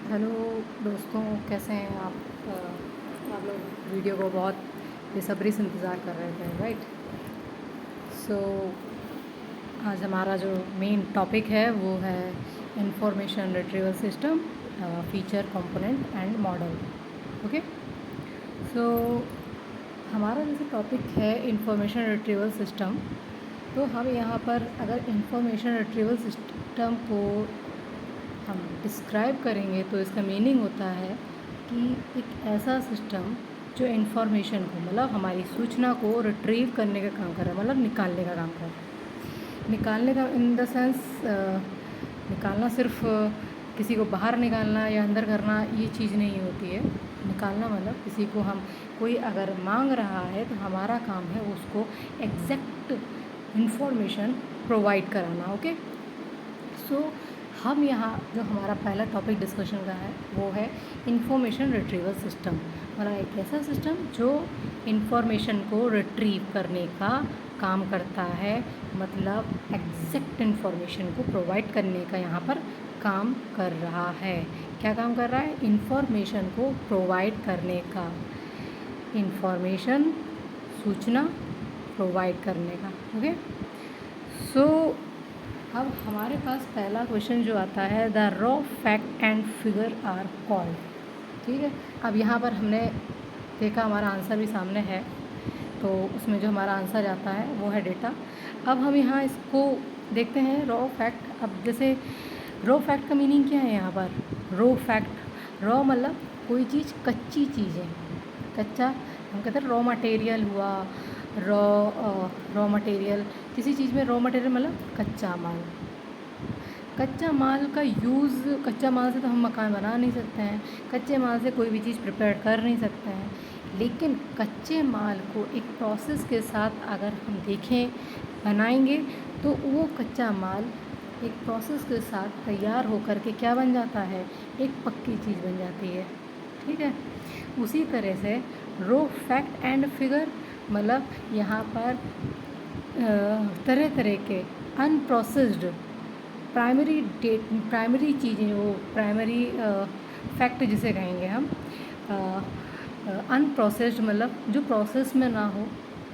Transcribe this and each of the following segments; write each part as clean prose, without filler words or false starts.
Hello दोस्तों, कैसे हैं आप? आप लोग वीडियो को बहुत बेसब्री से इंतज़ार कर रहे थे, राइट? सो आज हमारा जो मेन टॉपिक है वो है information retrieval system, feature, component and model. Okay. So हमारा जैसे टॉपिक है इंफॉर्मेशन रिट्रीवल सिस्टम, तो हम यहाँ पर अगर इंफॉर्मेशन रिट्रीवल सिस्टम को हम डिस्क्राइब करेंगे तो इसका मीनिंग होता है कि एक ऐसा सिस्टम जो इन्फॉर्मेशन को, मतलब हमारी सूचना को रिट्रीव करने का काम कर रहा है, मतलब निकालने का काम कर रहा है। निकालने का इन द सेंस, निकालना सिर्फ किसी को बाहर निकालना या अंदर करना ये चीज़ नहीं होती है। निकालना मतलब किसी को, हम कोई अगर मांग रहा है तो हमारा काम है उसको एग्जैक्ट इन्फॉर्मेशन प्रोवाइड कराना। ओके। सो हम यहाँ जो हमारा पहला टॉपिक डिस्कशन का है वो है इंफॉर्मेशन रिट्रीवल सिस्टम, मतलब एक ऐसा सिस्टम जो इंफॉर्मेशन को रिट्रीव करने का काम करता है, मतलब एग्जैक्ट इंफॉर्मेशन को प्रोवाइड करने का यहाँ पर काम कर रहा है। क्या काम कर रहा है? इंफॉर्मेशन को प्रोवाइड करने का, इंफॉर्मेशन, सूचना प्रोवाइड करने का। ओके। सो अब हमारे पास पहला क्वेश्चन जो आता है, the raw fact and figure are called. ठीक है। अब यहाँ पर हमने देखा, हमारा आंसर भी सामने है, तो उसमें जो हमारा आंसर आता है वो है डेटा। अब हम यहाँ इसको देखते हैं रॉ फैक्ट। अब जैसे रॉ फैक्ट का मीनिंग क्या है यहाँ पर? रॉ फैक्ट, रॉ मतलब कोई चीज़ कच्ची चीज़ है। कच्चा हम कहते हैं रॉ मटेरियल हुआ, रॉ मटेरियल, किसी चीज़ में रॉ मटेरियल मतलब कच्चा माल। कच्चा माल का यूज़, कच्चा माल से तो हम मकान बना नहीं सकते हैं, कच्चे माल से कोई भी चीज़ प्रिपेयर कर नहीं सकते हैं, लेकिन कच्चे माल को एक प्रोसेस के साथ अगर हम देखें, बनाएंगे, तो वो कच्चा माल एक प्रोसेस के साथ तैयार होकर के क्या बन जाता है? एक पक्की चीज़ बन जाती है। ठीक है। उसी तरह से रो फैक्ट एंड फिगर, मतलब यहाँ पर तरह तरह के अनप्रोसेस्ड प्राइमरी चीज़ें, वो प्राइमरी फैक्ट जिसे कहेंगे हम, अनप्रोसेस्ड मतलब जो प्रोसेस में ना हो।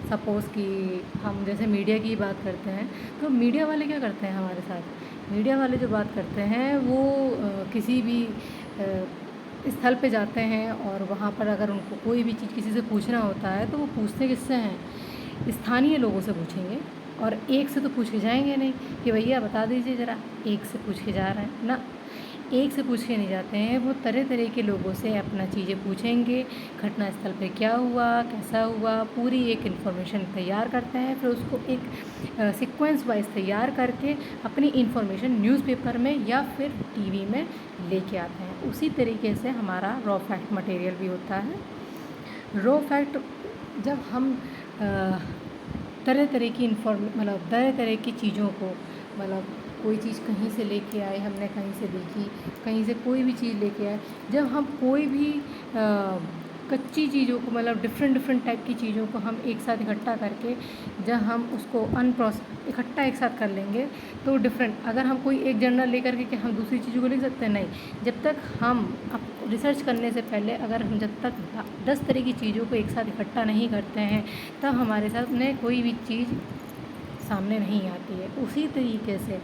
सपोज़ कि हम जैसे मीडिया की बात करते हैं, तो मीडिया वाले क्या करते हैं हमारे साथ? मीडिया वाले जो बात करते हैं वो किसी भी स्थल पे जाते हैं, और वहाँ पर अगर उनको कोई भी चीज़ किसी से पूछना होता है तो वो पूछते किससे हैं? स्थानीय लोगों से पूछेंगे, और एक से तो पूछ के जाएंगे नहीं कि भैया बता दीजिए ज़रा, एक से पूछ के जा रहे हैं ना, एक से पूछ के नहीं जाते हैं। वो तरह तरह के लोगों से अपना चीज़ें पूछेंगे, घटना स्थल पे क्या हुआ, कैसा हुआ, पूरी एक इन्फॉर्मेशन तैयार करते हैं, फिर उसको एक सीक्वेंस वाइज तैयार करके अपनी इन्फॉर्मेशन न्यूज़पेपर में या फिर टीवी में लेके आते हैं। उसी तरीके से हमारा रॉ फैक्ट मटेरियल भी होता है। रॉ फैक्ट जब हम तरह तरह की मतलब तरह तरह की चीज़ों को, मतलब कोई चीज़ कहीं से लेके आए, हमने कहीं से देखी, कहीं से कोई भी चीज़ लेके आए, जब हम कोई भी कच्ची चीज़ों को, मतलब डिफरेंट टाइप की चीज़ों को हम एक साथ इकट्ठा करके, जब हम उसको इकट्ठा एक साथ कर लेंगे तो डिफरेंट, अगर हम कोई एक जर्नल लेकर के क्या हम दूसरी चीज़ों को लिख सकते हैं? नहीं। जब तक हम रिसर्च करने से पहले अगर हम जब तक 10 तरह की चीज़ों को एक साथ इकट्ठा नहीं करते हैं, तब हमारे सामने कोई भी चीज़ सामने नहीं आती है। उसी तरीके से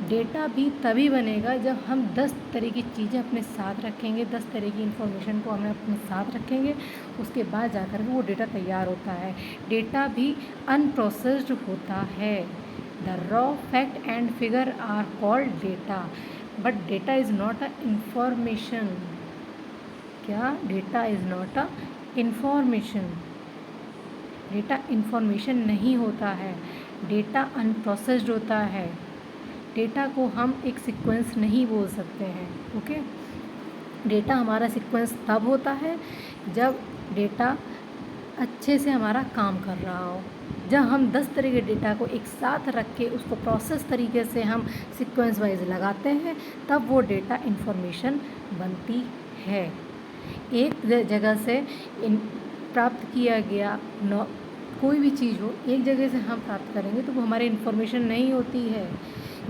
डेटा भी तभी बनेगा जब हम 10 तरह की चीज़ें अपने साथ रखेंगे, 10 तरह की इन्फॉर्मेशन को हम अपने साथ रखेंगे, उसके बाद जाकर के वो डेटा तैयार होता है। डेटा भी अनप्रोसेस्ड होता है। The raw fact and figure are called data, but data is not a information. क्या? Data is not a information. Data information नहीं होता है, डेटा अनप्रोसेस्ड होता है। डेटा को हम एक सीक्वेंस नहीं बोल सकते हैं। ओके। डेटा हमारा सीक्वेंस तब होता है जब डेटा अच्छे से हमारा काम कर रहा हो। जब हम 10 तरह के डेटा को एक साथ रख के उसको प्रोसेस तरीके से हम सीक्वेंस वाइज लगाते हैं, तब वो डेटा इंफॉर्मेशन बनती है। एक जगह से प्राप्त किया गया कोई भी चीज़ हो, एक जगह से हम प्राप्त करेंगे तो वो हमारी इन्फॉर्मेशन नहीं होती है।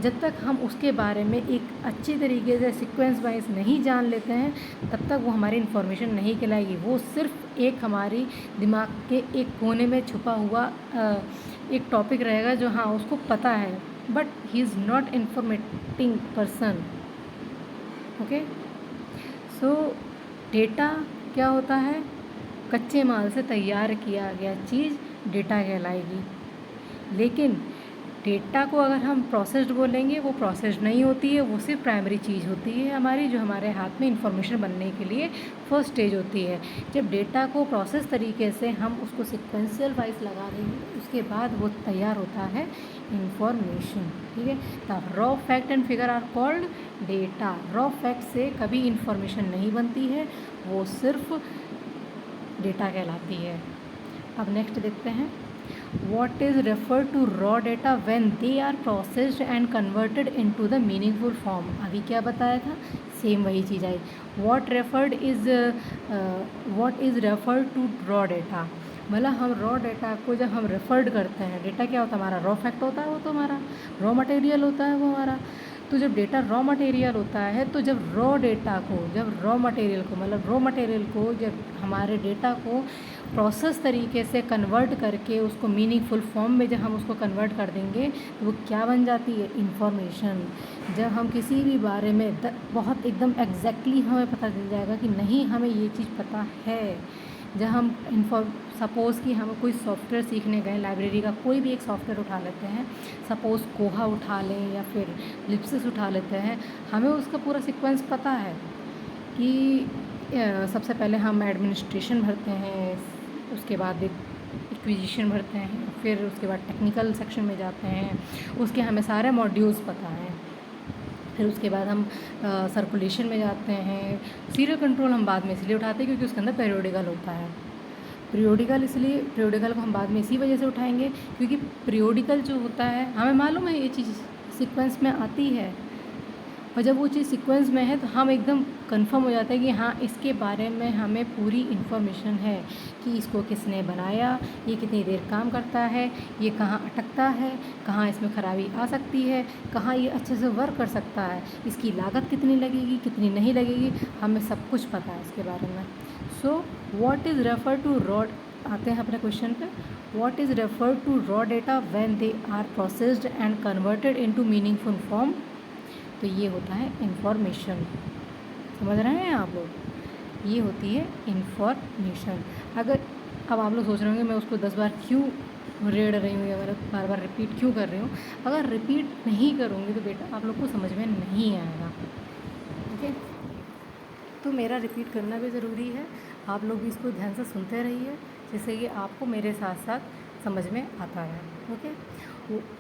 जब तक हम उसके बारे में एक अच्छी तरीके से सीक्वेंस वाइज नहीं जान लेते हैं, तब तक वो हमारी इन्फॉर्मेशन नहीं कहलाएगी। वो सिर्फ एक हमारी दिमाग के एक कोने में छुपा हुआ एक टॉपिक रहेगा जो हाँ उसको पता है, but he is not informating person. Okay, so data क्या होता है? कच्चे माल से तैयार किया गया चीज़ डेटा कहलाएगी। लेकिन डेटा को अगर हम प्रोसेस्ड बोलेंगे, वो प्रोसेस्ड नहीं होती है, वो सिर्फ प्राइमरी चीज़ होती है हमारी, जो हमारे हाथ में इंफॉर्मेशन बनने के लिए फर्स्ट स्टेज होती है। जब डेटा को प्रोसेस तरीके से हम उसको सिक्वेंशियल वाइज लगा देंगे, उसके बाद वो तैयार होता है इंफॉर्मेशन। ठीक है, the raw fact and figure are called data. Raw fact से कभी इंफॉर्मेशन नहीं बनती है, वो सिर्फ डेटा कहलाती है। अब नेक्स्ट देखते हैं, what is referred to raw data when they are processed and converted into the meaningful form। अभी क्या बताया था, सेम वही चीज़ आई। what is referred to raw data, मतलब हम रॉ डेटा को जब हम रेफर्ड करते हैं, डेटा क्या होता है हमारा? रॉ फैक्ट होता है, वो तो हमारा रॉ मटेरियल होता है वो हमारा। तो जब डेटा रॉ मटेरियल होता है, तो जब रॉ डेटा को, जब रॉ मटेरियल को, मतलब रॉ मटेरियल को, जब हमारे डेटा को प्रोसेस तरीके से कन्वर्ट करके उसको मीनिंगफुल फॉर्म में जब हम उसको कन्वर्ट कर देंगे, तो वो क्या बन जाती है? इंफॉर्मेशन। जब हम किसी भी बारे में बहुत एकदम एग्जैक्टली हमें पता चल जाएगा कि नहीं हमें ये चीज़ पता है। जब हम सपोज़ कि हम कोई सॉफ्टवेयर सीखने गए, लाइब्रेरी का कोई भी एक सॉफ्टवेयर उठा लेते हैं, सपोज़ कोहा उठा लें या फिर लिप्सिस उठा लेते हैं, हमें उसका पूरा सीक्वेंस पता है कि सबसे पहले हम एडमिनिस्ट्रेशन भरते हैं, उसके बाद एक्विजिशन भरते हैं, फिर उसके बाद टेक्निकल सेक्शन में जाते हैं, उसके हमें सारे मॉड्यूल्स पता हैं, फिर उसके बाद हम सर्कुलेशन में जाते हैं। सीरियल कंट्रोल हम बाद में इसलिए उठाते हैं क्योंकि उसके अंदर पीरियोडिकल होता है। पीरियोडिकल को हम बाद में इसी वजह से उठाएंगे क्योंकि पीरियोडिकल जो होता है, हमें मालूम है ये चीज़ सीक्वेंस में आती है, और जब वो चीज़ सीक्वेंस में है तो हम एकदम कंफर्म हो जाते हैं कि हाँ इसके बारे में हमें पूरी इन्फॉर्मेशन है कि इसको किसने बनाया, ये कितनी देर काम करता है, ये कहाँ अटकता है, कहाँ इसमें खराबी आ सकती है, कहाँ ये अच्छे से वर्क कर सकता है, इसकी लागत कितनी लगेगी, कितनी नहीं लगेगी, हमें सब कुछ पता है इसके बारे में। So what is refer to raw, आते हैं अपने क्वेश्चन पे। What is refer to raw data when they are processed and converted into meaningful form. तो ये होता है इंफॉर्मेशन। समझ रहे हैं आप लोग? ये होती है इंफॉर्मेशन। अगर अब आप लोग सोच रहे होंगे मैं उसको 10 बार क्यों रेड़ रही हूँ या बार बार रिपीट क्यों कर रही हूँ। अगर रिपीट नहीं करूँगी तो बेटा आप लोग को समझ में नहीं आएगा। ओके, तो मेरा रिपीट करना भी ज़रूरी है, आप लोग भी इसको ध्यान से सुनते रहिए जिससे कि आपको मेरे साथ साथ समझ में आता है। ओके,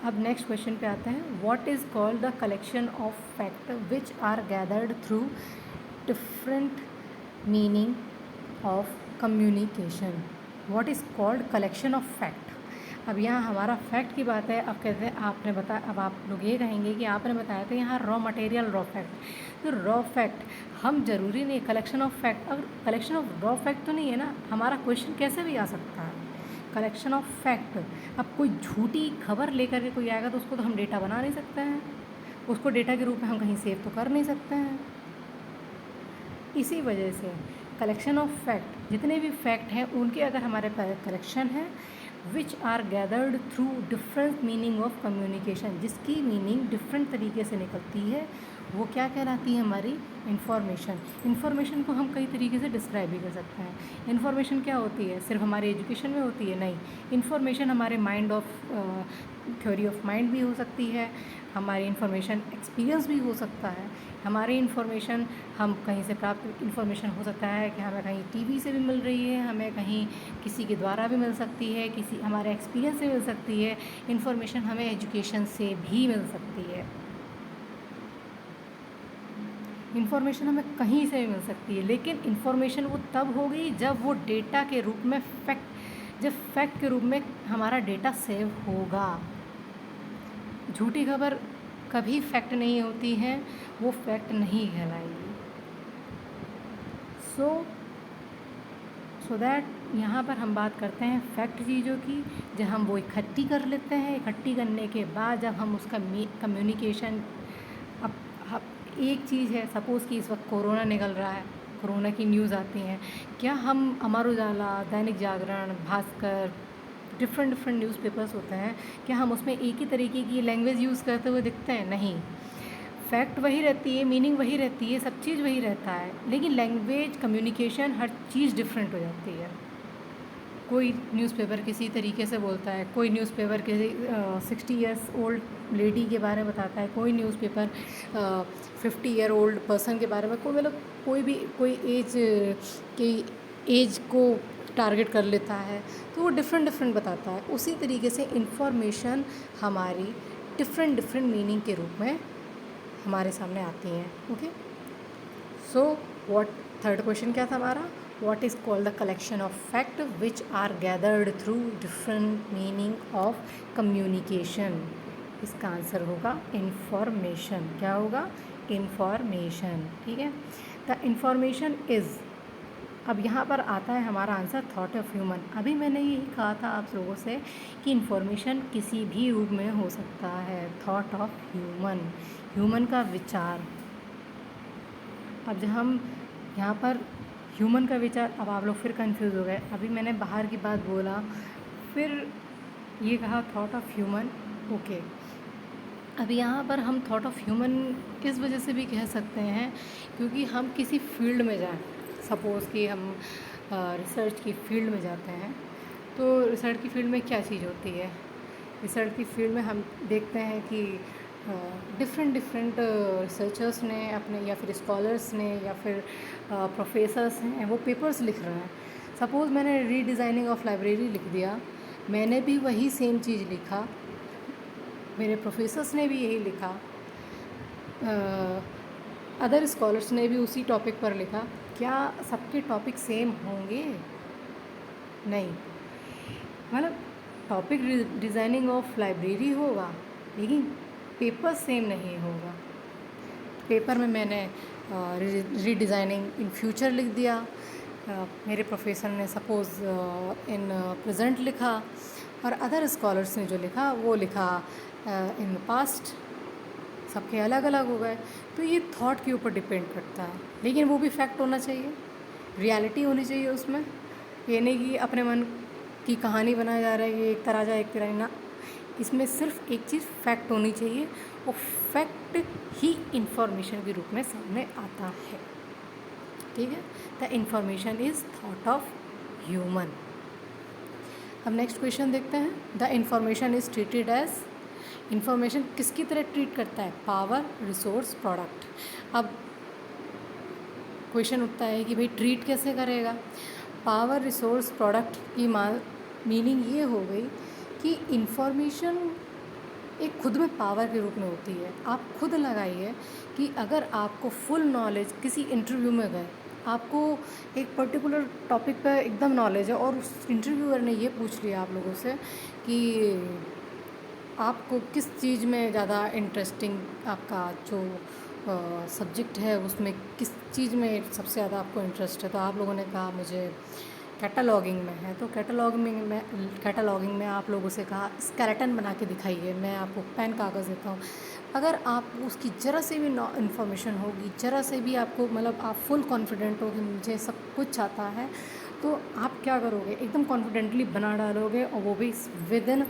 अब नेक्स्ट क्वेश्चन पे आते हैं। What is called the collection of fact which are gathered through different meaning of communication. What is called collection of fact. अब यहाँ हमारा फैक्ट की बात है। अब कहते हैं आपने बताया, अब आप लोग ये कहेंगे कि आपने बताया था यहाँ रॉ मटेरियल रॉ फैक्ट। तो रॉ फैक्ट हम ज़रूरी नहीं कलेक्शन ऑफ फैक्ट, अगर कलेक्शन ऑफ रॉ फैक्ट तो नहीं है ना, हमारा क्वेश्चन कैसे भी आ सकता है कलेक्शन ऑफ फैक्ट। अब कोई झूठी खबर लेकर के कोई आएगा तो उसको तो हम डेटा बना नहीं सकते हैं, उसको डेटा के रूप में हम कहीं सेव तो कर नहीं सकते हैं। इसी वजह से कलेक्शन ऑफ फैक्ट, जितने भी फैक्ट हैं उनके अगर हमारे पास कलेक्शन है which are gathered through different meaning of communication, जिसकी मीनिंग डिफरेंट तरीके से निकलती है, वो क्या कहलाती है? हमारी इन्फॉर्मेशन। इन्फॉर्मेशन को हम कई तरीके से डिस्क्राइब भी कर सकते हैं। इन्फॉर्मेशन क्या होती है? सिर्फ हमारे एजुकेशन में होती है? नहीं, इन्फॉर्मेशन हमारे mind of theory of mind भी हो सकती है, हमारी इन्फॉर्मेशन एक्सपीरियंस भी हो सकता है, हमारी इन्फॉर्मेशन हम कहीं से प्राप्त इन्फॉर्मेशन हो सकता है कि हमें कहीं टीवी से भी मिल रही है, हमें कहीं किसी के द्वारा भी मिल सकती है, किसी हमारे एक्सपीरियंस से मिल सकती है। इन्फॉर्मेशन हमें एजुकेशन से भी मिल सकती है, इन्फॉर्मेशन हमें कहीं से भी मिल सकती है। लेकिन इन्फॉर्मेशन वो तब होगी जब वो डेटा के रूप में जब फैक्ट के रूप में हमारा डेटा सेव होगा। झूठी खबर कभी फैक्ट नहीं होती है, वो फैक्ट नहीं कहलाएगी। सो दैट यहाँ पर हम बात करते हैं फैक्ट चीज़ों की, जब हम वो इकट्ठी कर लेते हैं, इकट्ठी करने के बाद जब हम उसका कम्युनिकेशन, अब एक चीज़ है, सपोज़ कि इस वक्त कोरोना निकल रहा है, कोरोना की न्यूज़ आती हैं, क्या हम Amar Ujala, Dainik Jagran, Bhaskar, different different newspapers होते हैं, क्या हम उसमें एक ही तरीके की लैंग्वेज यूज़ करते हुए दिखते हैं? नहीं। फैक्ट वही रहती है, मीनिंग वही रहती है, सब चीज़ वही रहता है, लेकिन लैंग्वेज, कम्युनिकेशन, हर चीज़ डिफरेंट हो जाती है। कोई न्यूज़पेपर किसी तरीके से बोलता है, कोई न्यूज़पेपर किसी 60 ईयर्स ओल्ड लेडी के बारे में बताता है, कोई न्यूज़पेपर 50 ईयर ओल्ड पर्सन के बारे में, कोई मतलब कोई एज की एज को टारगेट कर लेता है, तो वो डिफरेंट डिफरेंट बताता है। उसी तरीके से इन्फॉर्मेशन हमारी डिफरेंट डिफरेंट मीनिंग के रूप में हमारे सामने आती हैं। Okay, so what, third question क्या था हमारा? What is called the collection of fact which are gathered through different meaning of communication? इसका आंसर होगा इंफॉर्मेशन। क्या होगा? इंफॉर्मेशन। ठीक है, द इंफॉर्मेशन इज़, अब यहाँ पर आता है हमारा आंसर थॉट ऑफ ह्यूमन। अभी मैंने यही कहा था आप लोगों से कि इन्फॉर्मेशन किसी भी रूप में हो सकता है। थॉट ऑफ ह्यूमन, ह्यूमन का विचार। अब जब हम यहाँ पर ह्यूमन का विचार, अब आप लोग फिर कंफ्यूज हो गए। अभी मैंने बाहर की बात बोला, फिर ये कहा थॉट ऑफ ह्यूमन। ओके, अब यहाँ पर हम थॉट ऑफ ह्यूमन इस वजह से भी कह सकते हैं क्योंकि हम किसी फील्ड में जाएं, सपोज़ कि हम रिसर्च की फील्ड में जाते हैं, तो रिसर्च की फील्ड में क्या चीज़ होती है? रिसर्च की फील्ड में हम देखते हैं कि डिफरेंट डिफरेंट रिसर्चर्स ने अपने, या फिर स्कॉलर्स ने, या फिर प्रोफेसर्स हैं, वो पेपर्स लिख रहे हैं। सपोज़ मैंने रीडिज़ाइनिंग ऑफ लाइब्रेरी लिख दिया, मैंने भी वही सेम चीज़ लिखा, मेरे प्रोफेसर्स ने भी यही लिखा, अदर स्कॉलर्स ने भी उसी टॉपिक पर लिखा, क्या सबके टॉपिक सेम होंगे? नहीं। मतलब टॉपिक डिज़ाइनिंग ऑफ लाइब्रेरी होगा, लेकिन पेपर सेम नहीं होगा। पेपर में मैंने रीडिज़ाइनिंग इन फ्यूचर लिख दिया, मेरे प्रोफेसर ने सपोज़ इन प्रेजेंट लिखा, और अदर स्कॉलर्स ने जो लिखा वो लिखा इन पास्ट। सबके अलग अलग हो गए। तो ये थॉट के ऊपर डिपेंड करता है, लेकिन वो भी फैक्ट होना चाहिए, रियलिटी होनी चाहिए उसमें। ये नहीं कि अपने मन की कहानी बनाया जा रहा है, ये एक तरह जा एक तरह ना, इसमें सिर्फ एक चीज़ फैक्ट होनी चाहिए, वो फैक्ट ही इंफॉर्मेशन के रूप में सामने आता है। ठीक है, the information is thought of human. अब नेक्स्ट क्वेश्चन देखते हैं। The information is treated as, information किसकी तरह ट्रीट करता है? Power, resource, product. अब क्वेश्चन उठता है कि भाई ट्रीट कैसे करेगा? पावर, रिसोर्स, प्रोडक्ट की मीनिंग ये हो गई कि इंफॉर्मेशन एक खुद में पावर के रूप में होती है। आप खुद लगाइए कि अगर आपको फुल नॉलेज, किसी इंटरव्यू में गए, आपको एक पर्टिकुलर टॉपिक पर एकदम नॉलेज है और उस इंटरव्यूअर ने ये पूछ लिया आप लोगों से कि आपको किस चीज़ में ज़्यादा इंटरेस्टिंग, आपका जो सब्जेक्ट है उसमें किस चीज़ में सबसे ज़्यादा आपको इंटरेस्ट है, तो आप लोगों ने कहा मुझे कैटलॉगिंग में है। तो कैटलॉगिंग में आप लोगों से कहा स्केलेटन बना के दिखाइए, मैं आपको पेन कागज़ देता हूँ। अगर आप उसकी ज़रा से भी इन्फॉर्मेशन होगी, ज़रा से भी आपको, मतलब आप फुल कॉन्फिडेंट हो कि मुझे सब कुछ आता है, तो आप क्या करोगे? एकदम कॉन्फिडेंटली बना डालोगे, और वो भी विद इन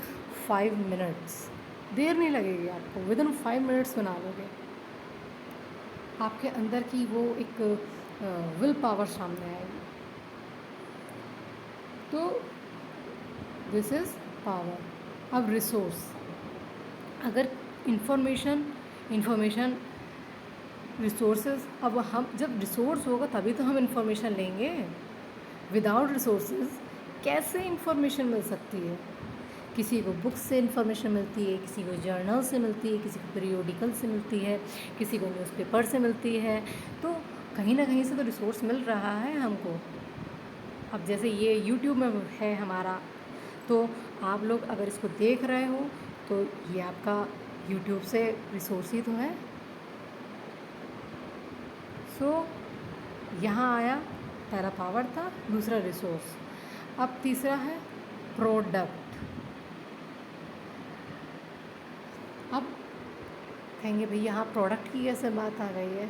5 मिनट्स। देर नहीं लगेगी आपको, विद इन 5 मिनट्स बना लोगे। आपके अंदर की वो एक विल पावर सामने आएगी। तो दिस इज़ पावर। अब रिसोर्स, अगर इंफॉर्मेशन रिसोर्सेज, अब हम जब रिसोर्स होगा तभी तो हम इंफॉर्मेशन लेंगे। विदाउट रिसोर्सेज कैसे इंफॉर्मेशन मिल सकती है? किसी को बुक्स से इंफॉर्मेशन मिलती है, किसी को जर्नल से मिलती है, किसी को पीरियोडिकल से मिलती है, किसी को न्यूज़पेपर से मिलती है। तो कहीं ना कहीं से तो रिसोर्स मिल रहा है हमको। अब जैसे ये यूट्यूब में है हमारा, तो आप लोग अगर इसको देख रहे हो तो ये आपका यूट्यूब से रिसोर्स ही तो है। सो यहाँ आया, पहला पावर था, दूसरा रिसोर्स। अब तीसरा है प्रोडक्ट। अब कहेंगे भई यहाँ प्रोडक्ट की कैसे बात आ गई है।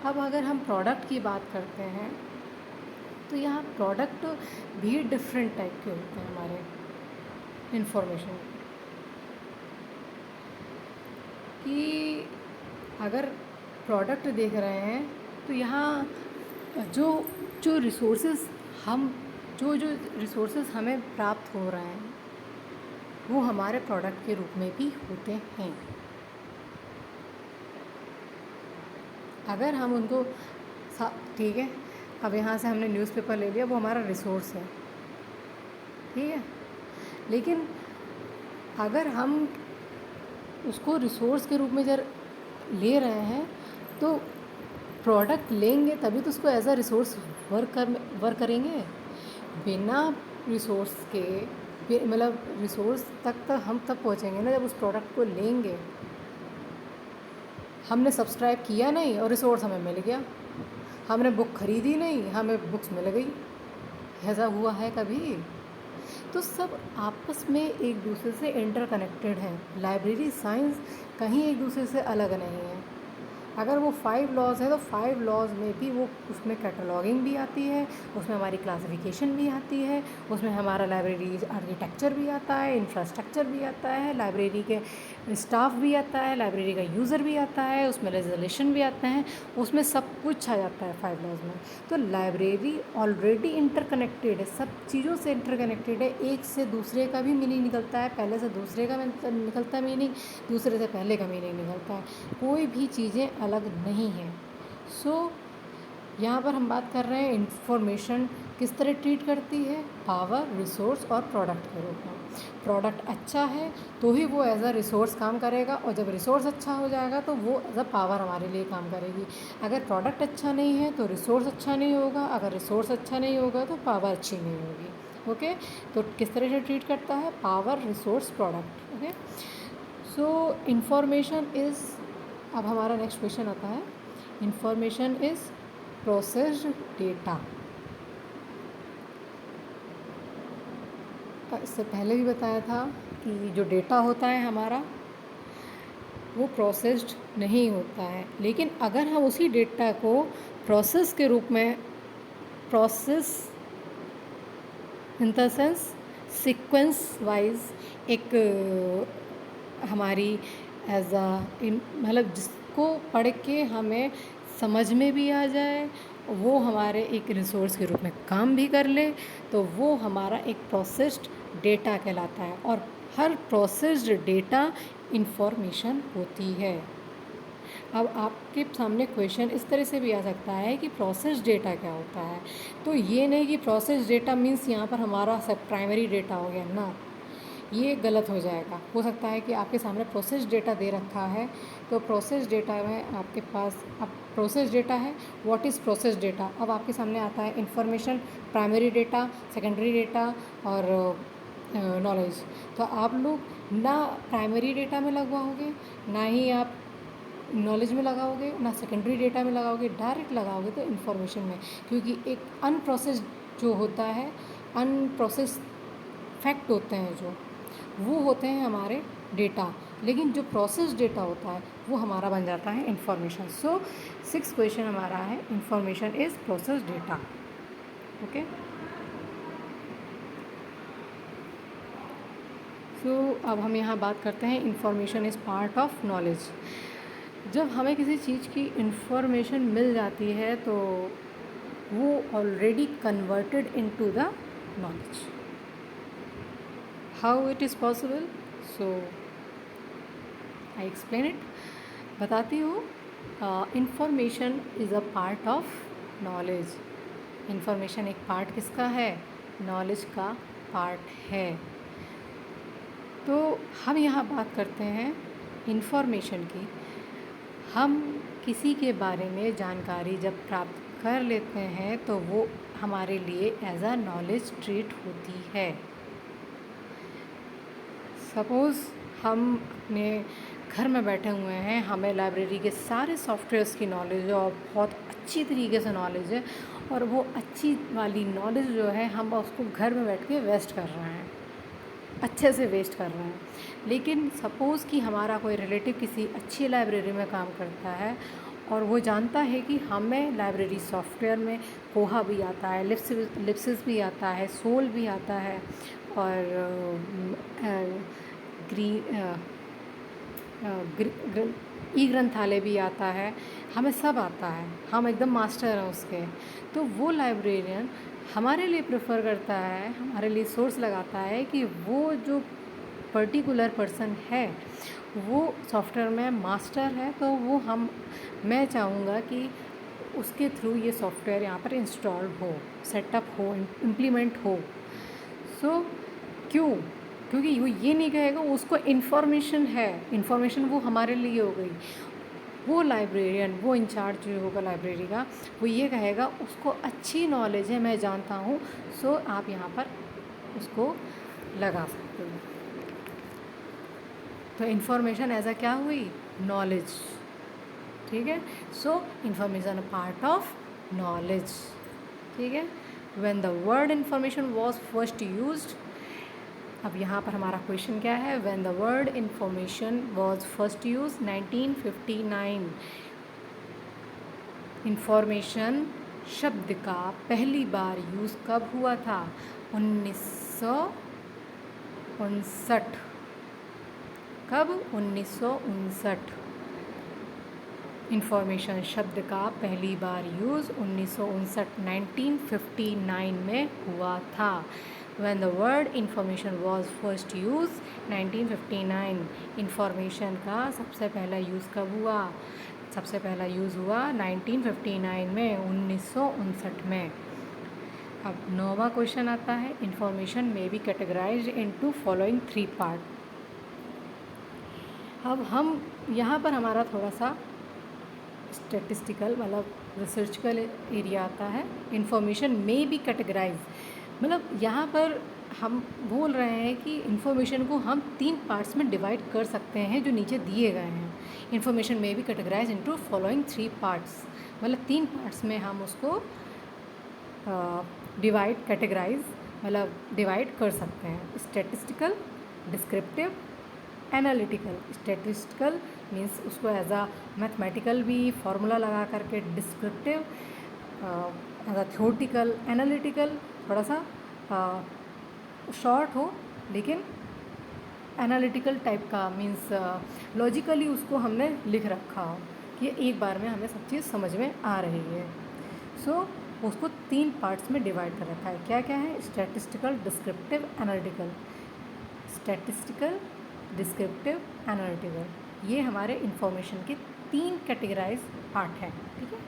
अब अगर हम प्रोडक्ट की बात करते हैं तो यहाँ प्रोडक्ट भी डिफरेंट टाइप के होते हैं हमारे इंफॉर्मेशन कि अगर प्रोडक्ट देख रहे हैं तो यहाँ जो जो रिसोर्सेज हम जो जो रिसोर्सेज हमें प्राप्त हो रहे हैं वो हमारे प्रोडक्ट के रूप में भी होते हैं। अगर हम उनको ठीक है, अब यहाँ से हमने न्यूज़पेपर ले लिया, वो हमारा रिसोर्स है, ठीक है, लेकिन अगर हम उसको रिसोर्स के रूप में जब ले रहे हैं तो प्रोडक्ट लेंगे तभी तो उसको एज अ रिसोर्स वर्क करेंगे। बिना रिसोर्स के मतलब रिसोर्स तक हम तब पहुँचेंगे ना जब उस प्रोडक्ट को लेंगे। हमने सब्सक्राइब किया नहीं और रिसोर्स हमें मिल गया, हमने बुक खरीदी नहीं, हमें बुक्स मिल गई, ऐसा हुआ है कभी? तो सब आपस में एक दूसरे से इंटरकनेक्टेड हैं। लाइब्रेरी साइंस कहीं एक दूसरे से अलग नहीं है। अगर वो 5 लॉज है तो 5 लॉज में भी वो उसमें कैटलॉगिंग भी आती है, उसमें हमारी क्लासिफिकेशन भी आती है, उसमें हमारा लाइब्रेरी आर्किटेक्चर भी आता है, इंफ्रास्ट्रक्चर भी आता है, लाइब्रेरी के स्टाफ भी आता है, लाइब्रेरी का यूज़र भी आता है, उसमें रेजोल्यूशन भी आते हैं, उसमें सब कुछ आ जाता है 5 लॉज में। तो लाइब्रेरी ऑलरेडी इंटरकनेक्टेड है, सब चीज़ों से इंटरकनेक्टेड है। एक से दूसरे का भी मीनिंग निकलता है, पहले से दूसरे का निकलता है मीनिंग, दूसरे से पहले का मीनिंग निकलता है, कोई भी चीज़ें अलग नहीं हैं। यहाँ पर हम बात कर रहे हैं इंफॉर्मेशन किस तरह ट्रीट करती है, पावर, रिसोर्स और प्रोडक्ट के रूप में। प्रोडक्ट अच्छा है तो ही वो एज अ रिसोर्स काम करेगा, और जब रिसोर्स अच्छा हो जाएगा तो वो एज अ पावर हमारे लिए काम करेगी। अगर प्रोडक्ट अच्छा नहीं है तो रिसोर्स अच्छा नहीं होगा, अगर रिसोर्स अच्छा नहीं होगा तो पावर अच्छी नहीं होगी। ओके, तो किस तरह से ट्रीट करता है, power, resource, product. Okay, so information is, अब हमारा नेक्स्ट क्वेश्चन आता है, इंफॉर्मेशन इज़ प्रोसेस्ड डेटा। इससे पहले भी बताया था कि जो डेटा होता है हमारा वो प्रोसेस्ड नहीं होता है, लेकिन अगर हम उसी डेटा को प्रोसेस के रूप में, process in the sense sequence wise एक हमारी एज अ मतलब जिसको पढ़ के हमें समझ में भी आ जाए, वो हमारे एक रिसोर्स के रूप में काम भी कर ले, तो वो हमारा एक प्रोसेस्ड डेटा कहलाता है। और हर प्रोसेस्ड डेटा इंफॉर्मेशन होती है। अब आपके सामने क्वेश्चन इस तरह से भी आ सकता है कि प्रोसेस डेटा क्या होता है। तो ये नहीं कि प्रोसेस डेटा मीन्स यहाँ पर हमारा सब प्राइमरी डेटा हो गया ना, ये गलत हो जाएगा। हो सकता है कि आपके सामने प्रोसेस डेटा दे रखा है, तो प्रोसेस डेटा में आपके पास अब प्रोसेस डेटा है, व्हाट इज़ प्रोसेस डेटा। अब आपके सामने आता है information, primary data, secondary data और नॉलेज। तो आप लोग ना प्राइमरी डेटा में लगवाओगे, ना ही आप नॉलेज में लगाओगे, ना सेकेंडरी डेटा में लगाओगे, डायरेक्ट लगाओगे तो इन्फॉर्मेशन में। क्योंकि एक अनप्रोसेस्ड जो होता है, अनप्रोसेस्ड फैक्ट होते हैं जो, वो होते हैं हमारे डेटा, लेकिन जो प्रोसेस डेटा होता है वो हमारा बन जाता है इन्फॉर्मेशन। सो 6th क्वेश्चन हमारा है information is process data. Okay, so अब हम यहाँ बात करते हैं information is part of knowledge. जब हमें किसी चीज़ की इन्फॉर्मेशन मिल जाती है तो वो already converted into the knowledge. How it is possible, so I explain it, बताती हूँ। Information is a part of knowledge. Information एक पार्ट किसका है, नॉलेज का पार्ट है। तो हम यहाँ बात करते हैं इन्फॉर्मेशन की। हम किसी के बारे में जानकारी जब प्राप्त कर लेते हैं तो वो हमारे लिए एज अ नॉलेज ट्रीट होती है। सपोज़ हम अपने घर में बैठे हुए हैं, हमें लाइब्रेरी के सारे सॉफ्टवेयर्स की नॉलेज है और बहुत अच्छी तरीके से नॉलेज है, और वो अच्छी वाली नॉलेज जो है हम उसको घर में बैठ के वेस्ट कर रहे हैं। अच्छे से वेस्ट कर रहे हैं। लेकिन सपोज़ कि हमारा कोई रिलेटिव किसी अच्छी लाइब्रेरी में काम करता है और वो जानता है कि हमें लाइब्रेरी सॉफ्टवेयर में कोहा भी आता है, लिप्सिस भी आता है, सोल भी आता है और ई ग्रंथालय भी आता है, हमें सब आता है, हम एकदम मास्टर हैं उसके। तो वो लाइब्रेरियन हमारे लिए प्रेफर करता है, हमारे लिए सोर्स लगाता है कि वो जो पर्टिकुलर पर्सन है वो सॉफ्टवेयर में मास्टर है, तो वो मैं चाहूँगा कि उसके थ्रू ये सॉफ्टवेयर यहाँ पर इंस्टॉल्ड हो, सेटअप हो, इम्प्लीमेंट हो। क्यों? क्योंकि वो ये नहीं कहेगा उसको इन्फॉर्मेशन है, इन्फॉर्मेशन वो हमारे लिए हो गई। वो लाइब्रेरियन, वो इंचार्ज जो होगा लाइब्रेरी का, वो ये कहेगा उसको अच्छी नॉलेज है, मैं जानता हूँ, सो आप यहाँ पर उसको लगा सकते हो। तो इन्फॉर्मेशन ऐसा क्या हुई? नॉलेज। ठीक है, so information a part of knowledge. ठीक है, when the word information was first used. अब यहाँ पर हमारा क्वेश्चन क्या है? When the word information was first use 1959। Information शब्द का पहली बार यूज़ कब हुआ था? 1959। कब? 1959। इन्फॉर्मेशन शब्द का पहली बार यूज़ 1959 में हुआ था। When the word information was first used 1959। Information का सबसे पहला यूज़ कब हुआ? सबसे पहला यूज़ हुआ 1959 में, 1959 में। अब 9वां क्वेश्चन आता है, information may be categorized into following 3 part. अब हम यहाँ पर हमारा थोड़ा सा स्टैटिस्टिकल मतलब रिसर्चिकल एरिया आता है। इन्फॉर्मेशन में बी कैटेगराइज मतलब यहाँ पर हम बोल रहे हैं कि इन्फॉर्मेशन को हम 3 पार्ट्स में डिवाइड कर सकते हैं जो नीचे दिए गए हैं। Information may be categorize into following 3 parts, मतलब 3 पार्ट्स में हम उसको कैटेगराइज कर सकते हैं। Statistical, descriptive, analytical. Statistical means उसको एज अ मैथमेटिकल भी फॉर्मूला लगा करके, descriptive as a theoretical, analytical थोड़ा सा शॉर्ट हो लेकिन एनालिटिकल टाइप का, मीन्स लॉजिकली उसको हमने लिख रखा हो कि एक बार में हमें सब चीज़ समझ में आ रही है। उसको 3 पार्ट्स में डिवाइड कर रखा है। क्या क्या है? Statistical, descriptive, analytical. Statistical, descriptive, analytical, ये हमारे इन्फॉर्मेशन के 3 कैटेगराइज पार्ट हैं। ठीक है,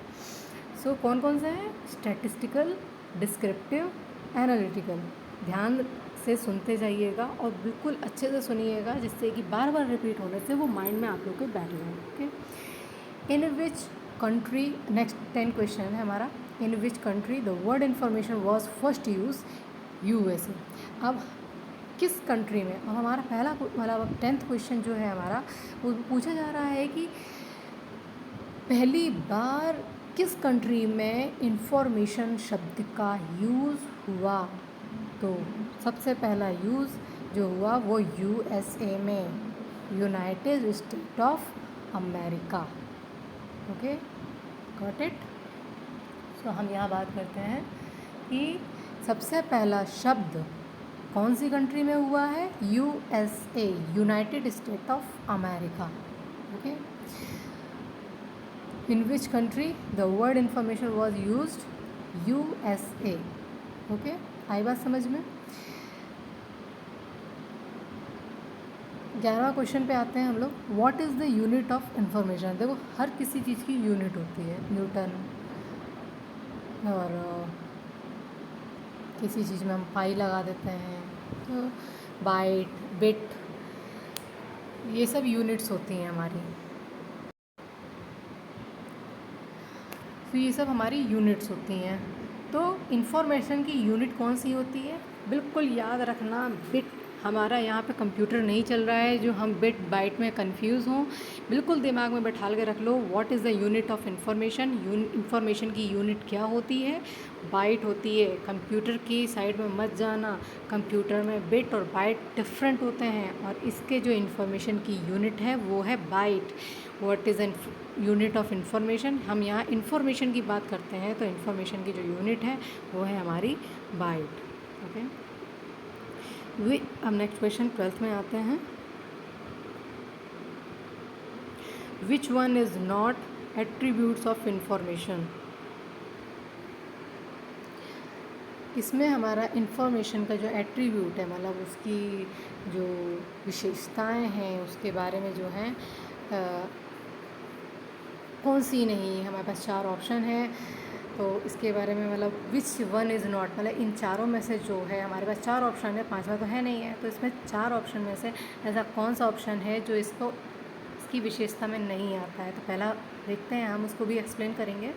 कौन कौन से हैं? Statistical, descriptive, analytical. ध्यान से सुनते जाइएगा और बिल्कुल अच्छे से सुनिएगा, जिससे कि बार बार रिपीट होने से वो माइंड में आप लोग के बैठ जाए। Okay, in which country, next 10 question है हमारा। In which country the word information was first use? USA। अब किस कंट्री में? अब हमारा पहला मतलब 10th क्वेश्चन जो है हमारा, वो पूछा जा रहा है कि पहली बार किस कंट्री में इन्फॉर्मेशन शब्द का यूज़ हुआ? तो सबसे पहला यूज़ जो हुआ वो USA में, United State of America. Okay, got it. हम यहाँ बात करते हैं कि सबसे पहला शब्द कौन सी कंट्री में हुआ है? USA, United State of America. Okay, in which country the word information was used? USA। Okay, आई बात समझ में? 11वां क्वेश्चन पे आते हैं हम लोग। What is the unit of information? देखो, हर किसी चीज़ की यूनिट होती है, न्यूटन, और किसी चीज़ में हम पाई लगा देते हैं, तो बाइट, बिट, ये सब यूनिट्स होती हैं हमारी। तो ये सब हमारी यूनिट्स होती हैं। तो इन्फॉर्मेशन की यूनिट कौन सी होती है? बिल्कुल याद रखना, बिट हमारा यहाँ पे कंप्यूटर नहीं चल रहा है जो हम बिट बाइट में कंफ्यूज हों। बिल्कुल दिमाग में बैठा के रख लो, what is the unit of information. Information की यूनिट क्या होती है? बाइट होती है। कंप्यूटर की साइड में मत जाना, कंप्यूटर में बिट और बाइट डिफरेंट होते हैं, और इसके जो इंफॉर्मेशन की यूनिट है वो है byte. What is unit of information. हम यहाँ इंफॉर्मेशन की बात करते हैं, तो इंफॉर्मेशन की जो यूनिट है वो है हमारी बाइट। ओके, अब नेक्स्ट क्वेश्चन 12th में आते हैं। Which one is not attributes of information. इसमें हमारा इंफॉर्मेशन का जो एट्रीब्यूट है, मतलब उसकी जो विशेषताएं हैं उसके बारे में जो हैं कौन सी नहीं है। हमारे पास 4 ऑप्शन है, तो इसके बारे में मतलब विच वन इज़ नॉट, मतलब इन चारों में से जो है, हमारे पास 4 ऑप्शन है, 5वां तो है नहीं है, तो इसमें 4 ऑप्शन में से ऐसा कौन सा ऑप्शन है जो इसकी विशेषता में नहीं आता है। तो पहला देखते हैं, हम उसको भी एक्सप्लेन करेंगे।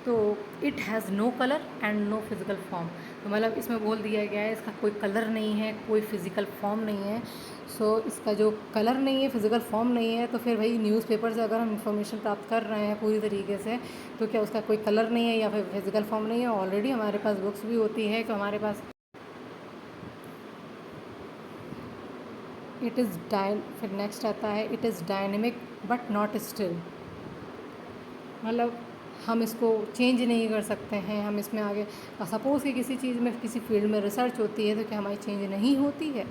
तो it has no colour and no physical form. तो मतलब इसमें बोल दिया गया है इसका कोई कलर नहीं है, कोई फिज़िकल फॉर्म नहीं है। सो इसका जो कलर नहीं है, फिज़िकल फॉर्म नहीं है, तो फिर भाई न्यूज़पेपर से अगर हम इंफॉर्मेशन प्राप्त कर रहे हैं पूरी तरीके से, तो क्या उसका कोई कलर नहीं है या फिर फिज़िकल फॉर्म नहीं है? ऑलरेडी हमारे पास बुक्स भी होती है कि हमारे पास इट इज़ फिर नेक्स्ट आता है it is dynamic but not still. मतलब हम इसको चेंज नहीं कर सकते हैं, हम इसमें आगे सपोज़ कि किसी चीज़ में, किसी फील्ड में रिसर्च होती है, तो क्या हमारी चेंज नहीं होती है?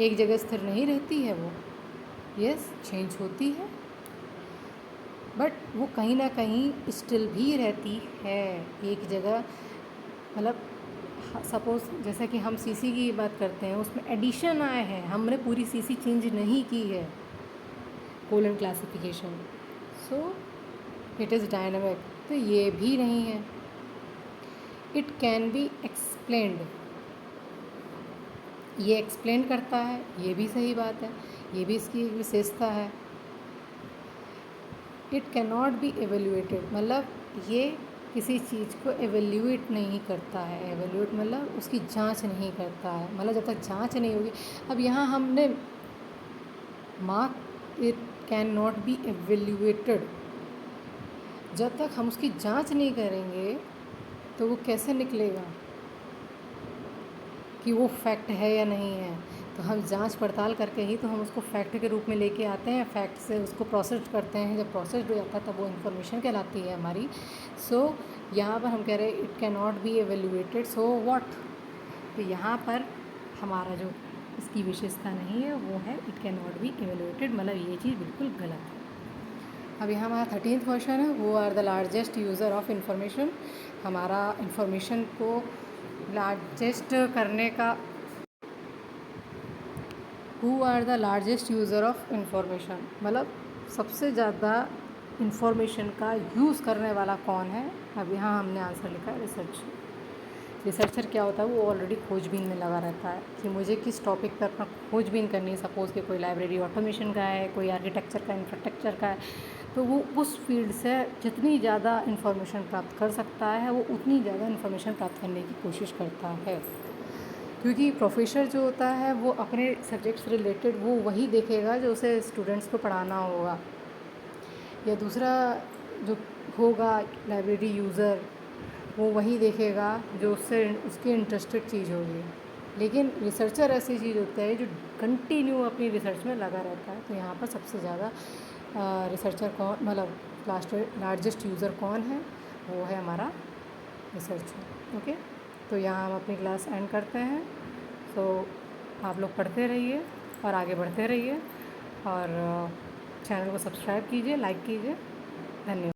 एक जगह स्थिर नहीं रहती है वो? यस, चेंज होती है, बट वो कहीं ना कहीं स्टिल भी रहती है एक जगह। मतलब सपोज़ जैसे कि हम सीसी की बात करते हैं, उसमें एडिशन आए हैं, हमने पूरी सीसी चेंज नहीं की है, colon classification. So it is dynamic, तो ये भी नहीं है। इट कैन बी एक्सप्लेन्ड, ये एक्सप्लेन करता है, ये भी सही बात है, ये भी इसकी एक विशेषता है। इट कैन नॉट बी एवेल्यूएटेड, मतलब ये किसी चीज़ को एवेल्यूएट नहीं करता है। एवेल्यूएट मतलब उसकी जांच नहीं करता है, मतलब जब तक जांच नहीं होगी। अब यहाँ हमने mark it can not be evaluated, जब तक हम उसकी जांच नहीं करेंगे तो वो कैसे निकलेगा कि वो फैक्ट है या नहीं है? तो हम जांच पड़ताल करके ही तो हम उसको फैक्ट के रूप में लेके आते हैं, फैक्ट से उसको प्रोसेस करते हैं। जब प्रोसेस हो जाता है तब वो इन्फॉर्मेशन कहलाती है हमारी। सो यहाँ पर हम कह रहे हैं it can not be evaluated, so what. तो यहाँ पर हमारा जो इसकी विशेषता नहीं है वो है इट कैन नॉट बी एवेल्यूएटेड, मतलब ये चीज़ बिल्कुल गलत है। अब यहाँ हमारा 13th क्वेश्चन है, who are the largest user of information. हमारा इंफॉर्मेशन को लार्जेस्ट करने का, who are the largest user of information, मतलब सबसे ज़्यादा इंफॉर्मेशन का यूज़ करने वाला कौन है? अब यहाँ हमने आंसर लिखा है रिसर्च। रिसर्चर क्या होता है? वो ऑलरेडी खोजबीन में लगा रहता है कि मुझे किस टॉपिक पर अपना खोजबीन करनी है। सपोज़ कि कोई लाइब्रेरी ऑटोमेशन का है, कोई आर्किटेक्चर का, इंफ्रास्ट्रक्चर का है, तो वो उस फील्ड से जितनी ज़्यादा इन्फॉर्मेशन प्राप्त कर सकता है वो उतनी ज़्यादा इन्फॉर्मेशन प्राप्त करने की कोशिश करता है। क्योंकि प्रोफेसर जो होता है वो अपने सब्जेक्ट से रिलेटेड वो वही देखेगा जो उसे स्टूडेंट्स को पढ़ाना होगा, या दूसरा जो होगा लाइब्रेरी यूज़र वो वही देखेगा जो उससे उसकी इंटरेस्टेड चीज़ होगी। लेकिन रिसर्चर ऐसी चीज़ होता है जो कंटिन्यू अपनी रिसर्च में लगा रहता है। तो यहाँ पर सबसे ज़्यादा रिसर्चर कौन, मतलब लार्जेस्ट यूज़र कौन है? वो है हमारा रिसर्चर। ओके, तो यहाँ हम अपनी क्लास एंड करते हैं। तो आप लोग पढ़ते रहिए और आगे बढ़ते रहिए, और चैनल को सब्सक्राइब कीजिए, लाइक कीजिए। धन्यवाद।